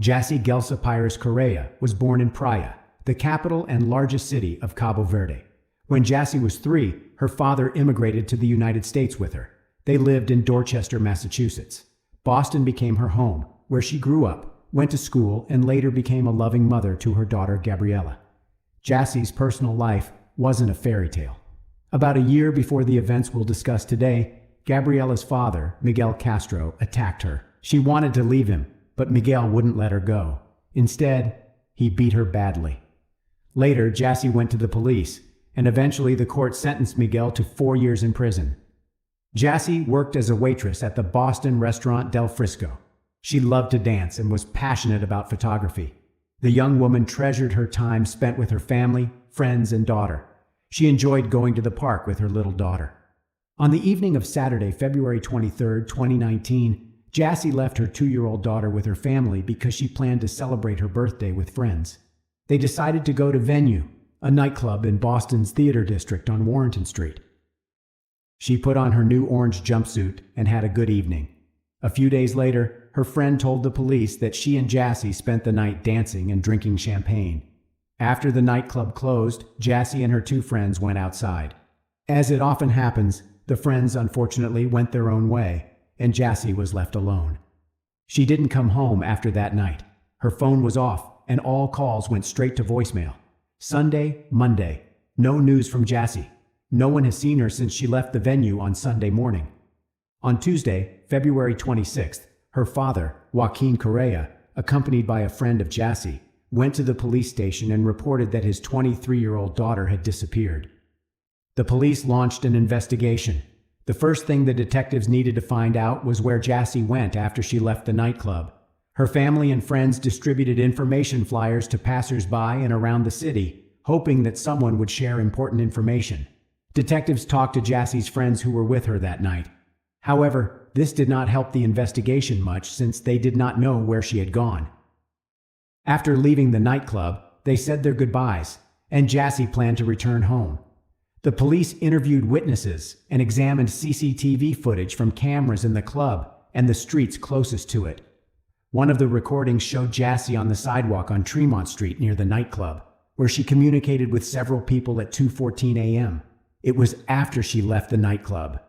Jassy Correia was born in Praia, the capital and largest city of Cabo Verde. When Jassy was 3, her father immigrated to the United States with her. They lived in Dorchester, Massachusetts. Boston became her home, where she grew up, went to school, and later became a loving mother to her daughter Gabriella. Jassy's personal life wasn't a fairy tale. About a year before the events we'll discuss today, Gabriella's father, Miguel Castro, attacked her. She wanted to leave him, but Miguel wouldn't let her go. Instead, he beat her badly. Later, Jassy went to the police, and eventually the court sentenced Miguel to 4 years in prison. Jassy worked as a waitress at the Boston restaurant Del Frisco. She loved to dance and was passionate about photography. The young woman treasured her time spent with her family, friends, and daughter. She enjoyed going to the park with her little daughter. On the evening of Saturday, February 23, 2019, Jassy left her 2-year-old daughter with her family because she planned to celebrate her birthday with friends. They decided to go to Venue, a nightclub in Boston's Theater District on Warrenton Street. She put on her new orange jumpsuit and had a good evening. A few days later, her friend told the police that she and Jassy spent the night dancing and drinking champagne. After the nightclub closed, Jassy and her 2 friends went outside. As it often happens, the friends unfortunately went their own way, and Jassy was left alone. She didn't come home after that night. Her phone was off, and all calls went straight to voicemail. Sunday, Monday. No news from Jassy. No one has seen her since she left the venue on Sunday morning. On Tuesday, February 26th, her father, Jassy Correia, accompanied by a friend of Jassy, went to the police station and reported that his 23-year-old daughter had disappeared. The police launched an investigation. The first thing the detectives needed to find out was where Jassy went after she left the nightclub. Her family and friends distributed information flyers to passers-by and around the city, hoping that someone would share important information. Detectives talked to Jassy's friends who were with her that night. However, this did not help the investigation much since they did not know where she had gone. After leaving the nightclub, they said their goodbyes, and Jassy planned to return home. The police interviewed witnesses and examined CCTV footage from cameras in the club and the streets closest to it. One of the recordings showed Jassy on the sidewalk on Tremont Street near the nightclub, where she communicated with several people at 2:14 a.m. It was after she left the nightclub.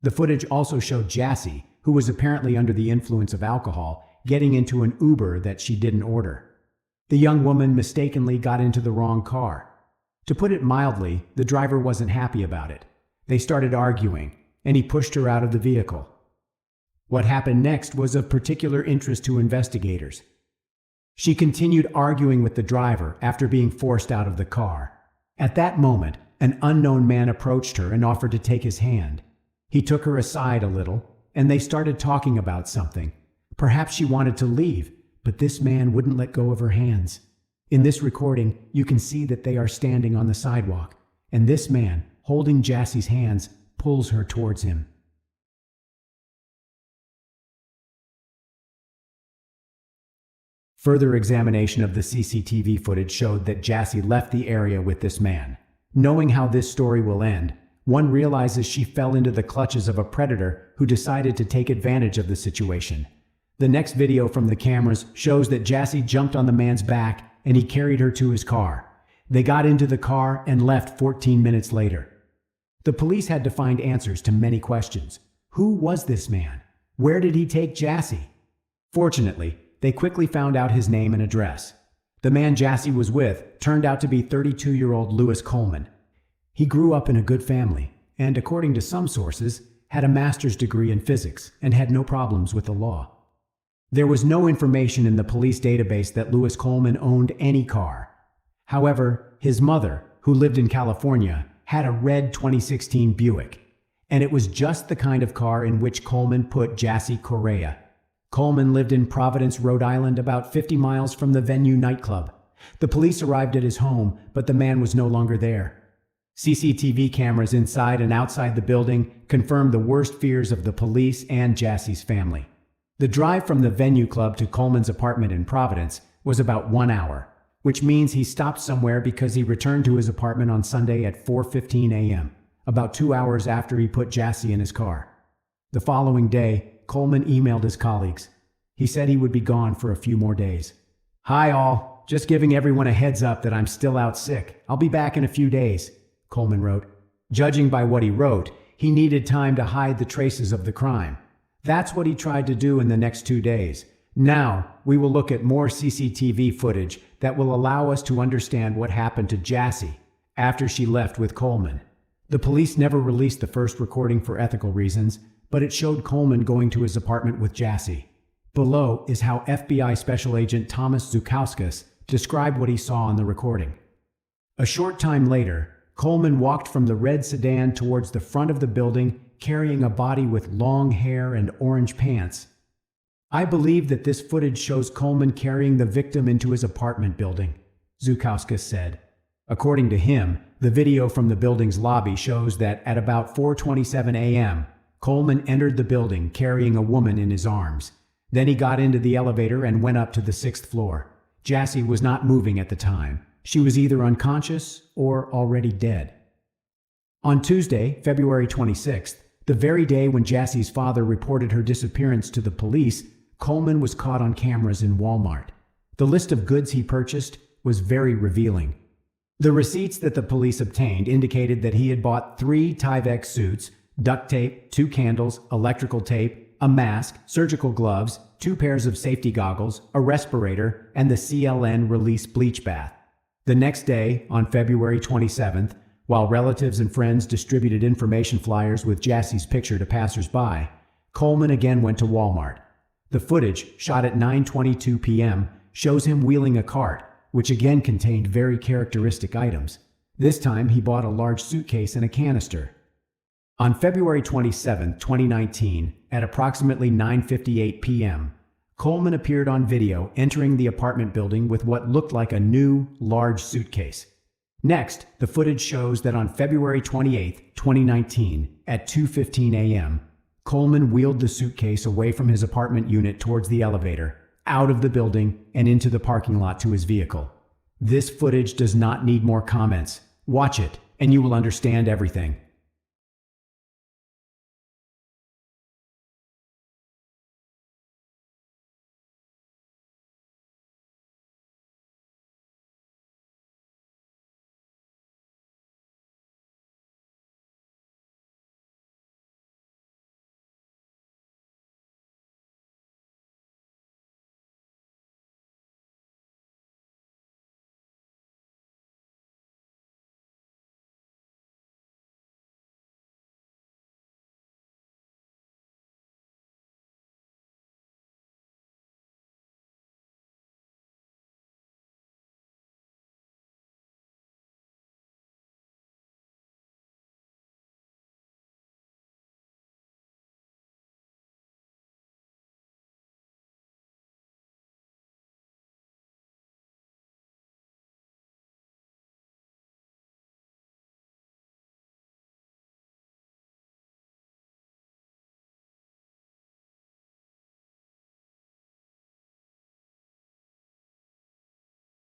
The footage also showed Jassy, who was apparently under the influence of alcohol, getting into an Uber that she didn't order. The young woman mistakenly got into the wrong car. To put it mildly, the driver wasn't happy about it. They started arguing, and he pushed her out of the vehicle. What happened next was of particular interest to investigators. She continued arguing with the driver after being forced out of the car. At that moment, an unknown man approached her and offered to take his hand. He took her aside a little, and they started talking about something. Perhaps she wanted to leave, but this man wouldn't let go of her hands. In this recording, you can see that they are standing on the sidewalk, and this man, holding Jassy's hands, pulls her towards him. Further examination of the CCTV footage showed that Jassy left the area with this man. Knowing how this story will end, one realizes she fell into the clutches of a predator who decided to take advantage of the situation. The next video from the cameras shows that Jassy jumped on the man's back and he carried her to his car. They got into the car and left 14 minutes later. The police had to find answers to many questions. Who was this man? Where did he take Jassy? Fortunately, they quickly found out his name and address. The man Jassy was with turned out to be 32-year-old Louis Coleman. He grew up in a good family and, according to some sources, had a master's degree in physics and had no problems with the law. There was no information in the police database that Louis Coleman owned any car. However, his mother, who lived in California, had a red 2016 Buick, and it was just the kind of car in which Coleman put Jassy Correia. Coleman lived in Providence, Rhode Island, about 50 miles from the Venue nightclub. The police arrived at his home, but the man was no longer there. CCTV cameras inside and outside the building confirmed the worst fears of the police and Jassy's family. The drive from the Venue Club to Coleman's apartment in Providence was about 1 hour, which means he stopped somewhere because he returned to his apartment on Sunday at 4:15 a.m., about 2 hours after he put Jassy in his car. The following day, Coleman emailed his colleagues. He said he would be gone for a few more days. "Hi all, just giving everyone a heads up that I'm still out sick. I'll be back in a few days," Coleman wrote. Judging by what he wrote, he needed time to hide the traces of the crime. That's what he tried to do in the next 2 days. Now, we will look at more CCTV footage that will allow us to understand what happened to Jassy after she left with Coleman. The police never released the first recording for ethical reasons, but it showed Coleman going to his apartment with Jassy. Below is how FBI Special Agent Thomas Zukauskas described what he saw on the recording. A short time later, Coleman walked from the red sedan towards the front of the building, carrying a body with long hair and orange pants. "I believe that this footage shows Coleman carrying the victim into his apartment building," Zukauskas said. According to him, the video from the building's lobby shows that at about 4:27 a.m., Coleman entered the building carrying a woman in his arms. Then he got into the elevator and went up to the 6th floor. Jassy was not moving at the time. She was either unconscious or already dead. On Tuesday, February 26th, the very day when Jassy's father reported her disappearance to the police, Coleman was caught on cameras in Walmart. The list of goods he purchased was very revealing. The receipts that the police obtained indicated that he had bought 3 Tyvek suits, duct tape, 2 candles, electrical tape, a mask, surgical gloves, 2 pairs of safety goggles, a respirator, and the CLN release bleach bath. The next day, on February 27th, while relatives and friends distributed information flyers with Jassy's picture to passers-by, Coleman again went to Walmart. The footage, shot at 9:22 p.m., shows him wheeling a cart, which again contained very characteristic items. This time, he bought a large suitcase and a canister. On February 27, 2019, at approximately 9:58 p.m., Coleman appeared on video entering the apartment building with what looked like a new, large suitcase. Next, the footage shows that on February 28, 2019, at 2:15 a.m., Coleman wheeled the suitcase away from his apartment unit towards the elevator, out of the building, and into the parking lot to his vehicle. This footage does not need more comments. Watch it, and you will understand everything.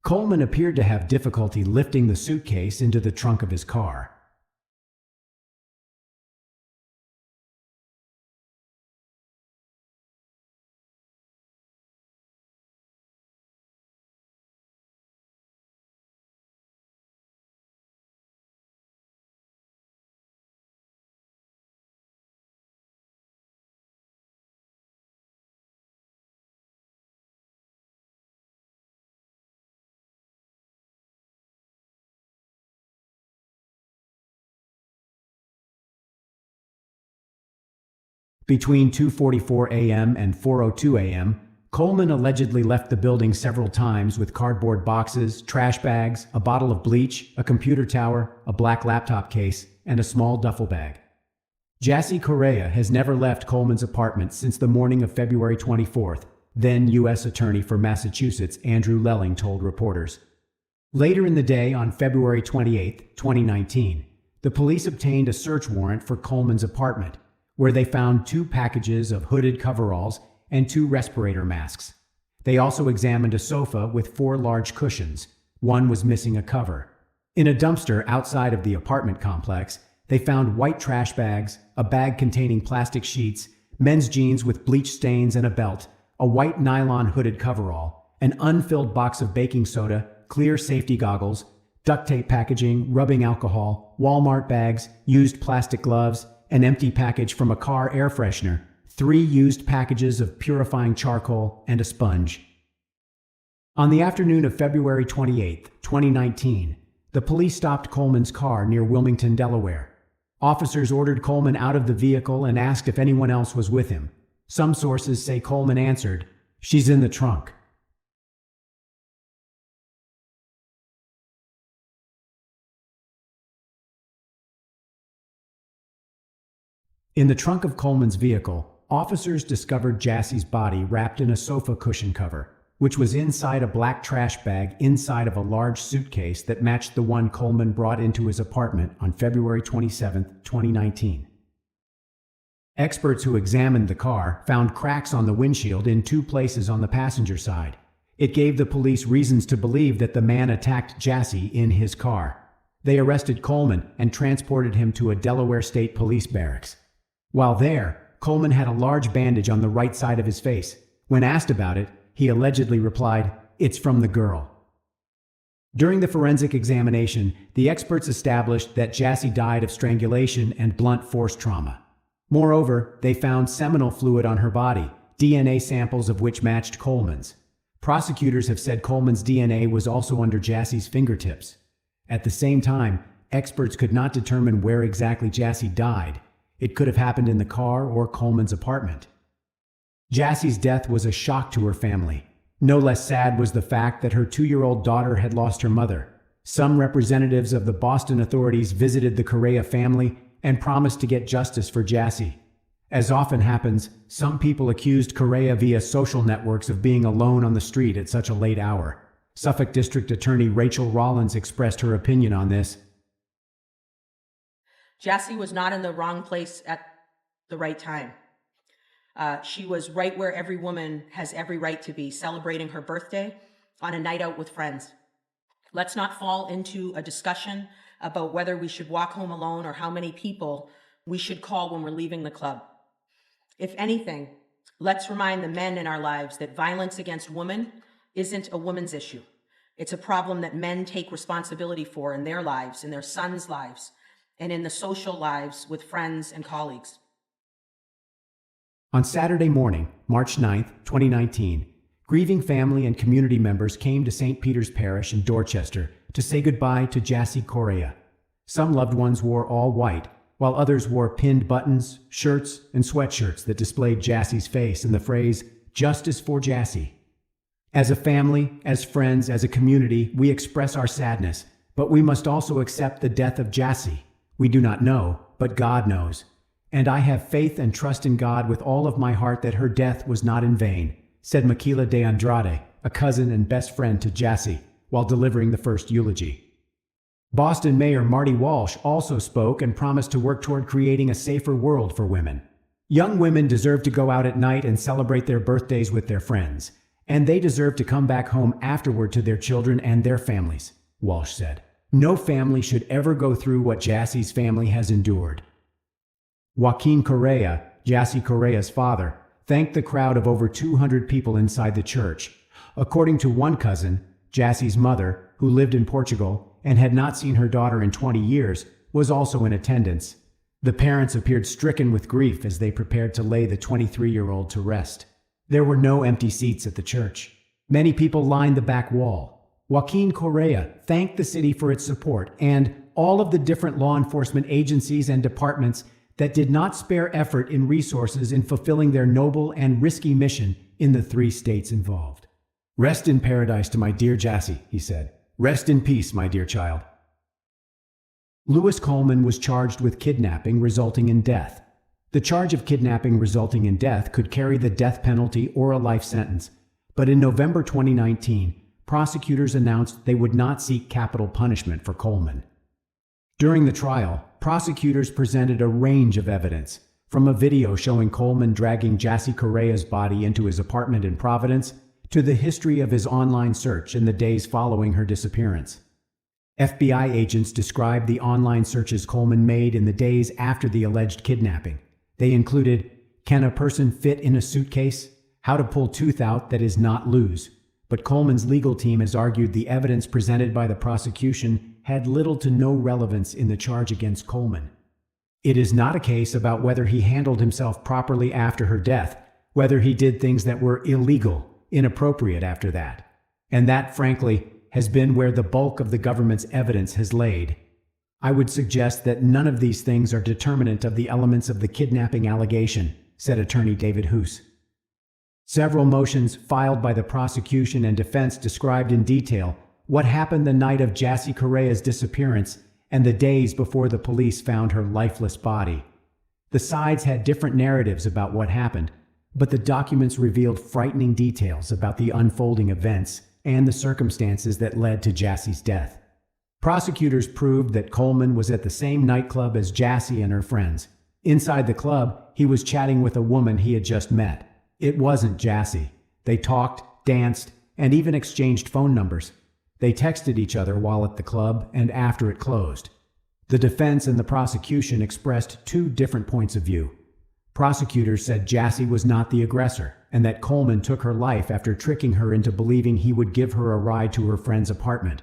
Coleman appeared to have difficulty lifting the suitcase into the trunk of his car. Between 2:44 a.m. and 4:02 a.m., Coleman allegedly left the building several times with cardboard boxes, trash bags, a bottle of bleach, a computer tower, a black laptop case, and a small duffel bag. Jassy Correia has never left Coleman's apartment since the morning of February 24th, then U.S. Attorney for Massachusetts Andrew Lelling told reporters. Later in the day on February 28, 2019, the police obtained a search warrant for Coleman's apartment, where they found 2 packages of hooded coveralls and 2 respirator masks. They also examined a sofa with 4 large cushions. One was missing a cover. In a dumpster outside of the apartment complex, they found white trash bags, a bag containing plastic sheets, men's jeans with bleach stains and a belt, a white nylon hooded coverall, an unfilled box of baking soda, clear safety goggles, duct tape packaging, rubbing alcohol, Walmart bags, used plastic gloves, an empty package from a car air freshener, 3 used packages of purifying charcoal, and a sponge. On the afternoon of February 28, 2019, the police stopped Coleman's car near Wilmington, Delaware. Officers ordered Coleman out of the vehicle and asked if anyone else was with him. Some sources say Coleman answered, "She's in the trunk." In the trunk of Coleman's vehicle, officers discovered Jassy's body wrapped in a sofa cushion cover, which was inside a black trash bag inside of a large suitcase that matched the one Coleman brought into his apartment on February 27, 2019. Experts who examined the car found cracks on the windshield in 2 places on the passenger side. It gave the police reasons to believe that the man attacked Jassy in his car. They arrested Coleman and transported him to a Delaware State Police barracks. While there, Coleman had a large bandage on the right side of his face. When asked about it, he allegedly replied, "It's from the girl." During the forensic examination, the experts established that Jassy died of strangulation and blunt force trauma. Moreover, they found seminal fluid on her body, DNA samples of which matched Coleman's. Prosecutors have said Coleman's DNA was also under Jassy's fingertips. At the same time, experts could not determine where exactly Jassy died. It could have happened in the car or Coleman's apartment. Jassy's death was a shock to her family. No less sad was the fact that her 2-year-old daughter had lost her mother. Some representatives of the Boston authorities visited the Correia family and promised to get justice for Jassy. As often happens, some people accused Correia via social networks of being alone on the street at such a late hour. Suffolk District Attorney Rachel Rollins expressed her opinion on this. Jassy was not in the wrong place at the right time. She was right where every woman has every right to be, celebrating her birthday on a night out with friends. Let's not fall into a discussion about whether we should walk home alone or how many people we should call when we're leaving the club. If anything, let's remind the men in our lives that violence against women isn't a woman's issue. It's a problem that men take responsibility for in their lives, in their sons' lives, and in the social lives with friends and colleagues. On Saturday morning, March 9, 2019, grieving family and community members came to St. Peter's Parish in Dorchester to say goodbye to Jassy Correia. Some loved ones wore all white, while others wore pinned buttons, shirts, and sweatshirts that displayed Jassy's face and the phrase, "Justice for Jassy." As a family, as friends, as a community, we express our sadness, but we must also accept the death of Jassy. We do not know, but God knows. And I have faith and trust in God with all of my heart that her death was not in vain, said Michaela de Andrade, a cousin and best friend to Jassy, while delivering the first eulogy. Boston Mayor Marty Walsh also spoke and promised to work toward creating a safer world for women. Young women deserve to go out at night and celebrate their birthdays with their friends, and they deserve to come back home afterward to their children and their families, Walsh said. No family should ever go through what Jassy's family has endured. Joaquin Correia, Jassy Correia's father, thanked the crowd of over 200 people inside the church. According to one cousin, Jassy's mother, who lived in Portugal and had not seen her daughter in 20 years, was also in attendance. The parents appeared stricken with grief as they prepared to lay the 23-year-old to rest. There were no empty seats at the church. Many people lined the back wall. Joaquin Correia thanked the city for its support and all of the different law enforcement agencies and departments that did not spare effort in resources in fulfilling their noble and risky mission in the 3 states involved. "Rest in paradise to my dear Jassy," he said. "Rest in peace, my dear child." Lewis Coleman was charged with kidnapping resulting in death. The charge of kidnapping resulting in death could carry the death penalty or a life sentence, but in November 2019, prosecutors announced they would not seek capital punishment for Coleman. During the trial, prosecutors presented a range of evidence, from a video showing Coleman dragging Jassy Correia's body into his apartment in Providence, to the history of his online search in the days following her disappearance. FBI agents described the online searches Coleman made in the days after the alleged kidnapping. They included, "Can a person fit in a suitcase?" how to pull tooth out that is not lose. But Coleman's legal team has argued the evidence presented by the prosecution had little to no relevance in the charge against Coleman. It is not a case about whether he handled himself properly after her death, whether he did things that were illegal, inappropriate after that. And that, frankly, has been where the bulk of the government's evidence has laid. I would suggest that none of these things are determinant of the elements of the kidnapping allegation, said attorney David Hoos. Several motions filed by the prosecution and defense described in detail what happened the night of Jassy Correia's disappearance and the days before the police found her lifeless body. The sides had different narratives about what happened, but the documents revealed frightening details about the unfolding events and the circumstances that led to Jassy's death. Prosecutors proved that Coleman was at the same nightclub as Jassy and her friends. Inside the club, he was chatting with a woman he had just met. It wasn't Jassy. They talked, danced, and even exchanged phone numbers. They texted each other while at the club and after it closed. The defense and the prosecution expressed two different points of view. Prosecutors said Jassy was not the aggressor and that Coleman took her life after tricking her into believing he would give her a ride to her friend's apartment.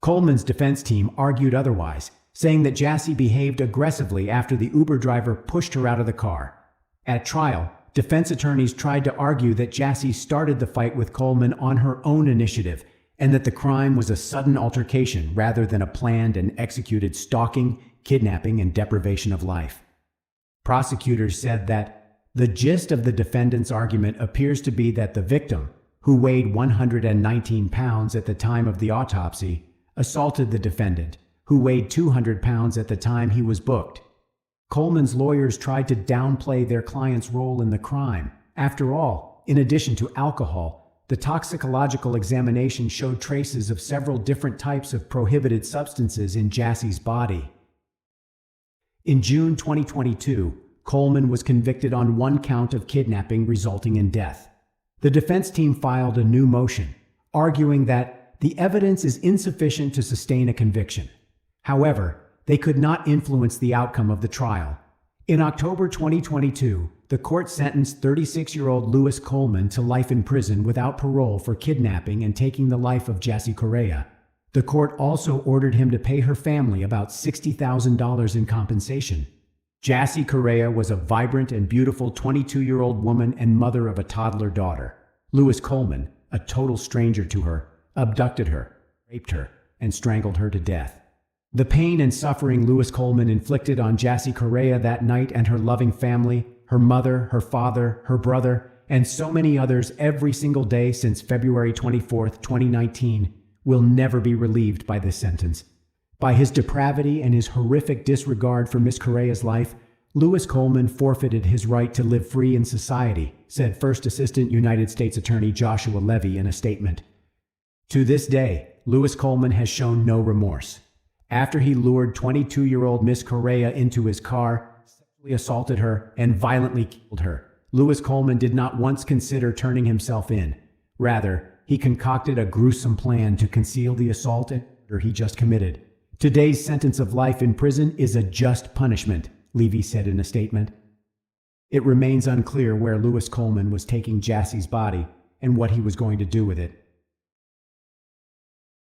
Coleman's defense team argued otherwise, saying that Jassy behaved aggressively after the Uber driver pushed her out of the car. At trial, defense attorneys tried to argue that Jassy started the fight with Coleman on her own initiative and that the crime was a sudden altercation rather than a planned and executed stalking, kidnapping, and deprivation of life. Prosecutors said that the gist of the defendant's argument appears to be that the victim, who weighed 119 pounds at the time of the autopsy, assaulted the defendant, who weighed 200 pounds at the time he was booked. Coleman's lawyers tried to downplay their client's role in the crime. After all, in addition to alcohol, the toxicological examination showed traces of several different types of prohibited substances in Jassy's body. In June 2022, Coleman was convicted on one count of kidnapping resulting in death. The defense team filed a new motion, arguing that the evidence is insufficient to sustain a conviction. However, they could not influence the outcome of the trial. In October 2022, the court sentenced 36-year-old Louis Coleman to life in prison without parole for kidnapping and taking the life of Jassy Correia. The court also ordered him to pay her family about $60,000 in compensation. Jassy Correia was a vibrant and beautiful 22-year-old woman and mother of a toddler daughter. Louis Coleman, a total stranger to her, abducted her, raped her, and strangled her to death. The pain and suffering Louis Coleman inflicted on Jassy Correia that night and her loving family, her mother, her father, her brother, and so many others every single day since February 24, 2019, will never be relieved by this sentence. By his depravity and his horrific disregard for Miss Correia's life, Louis Coleman forfeited his right to live free in society, said First Assistant United States Attorney Joshua Levy in a statement. To this day, Louis Coleman has shown no remorse. After he lured 22-year-old Miss Correia into his car, sexually assaulted her, and violently killed her, Louis Coleman did not once consider turning himself in. Rather, he concocted a gruesome plan to conceal the assault and murder he just committed. Today's sentence of life in prison is a just punishment, Levy said in a statement. It remains unclear where Louis Coleman was taking Jassy's body and what he was going to do with it.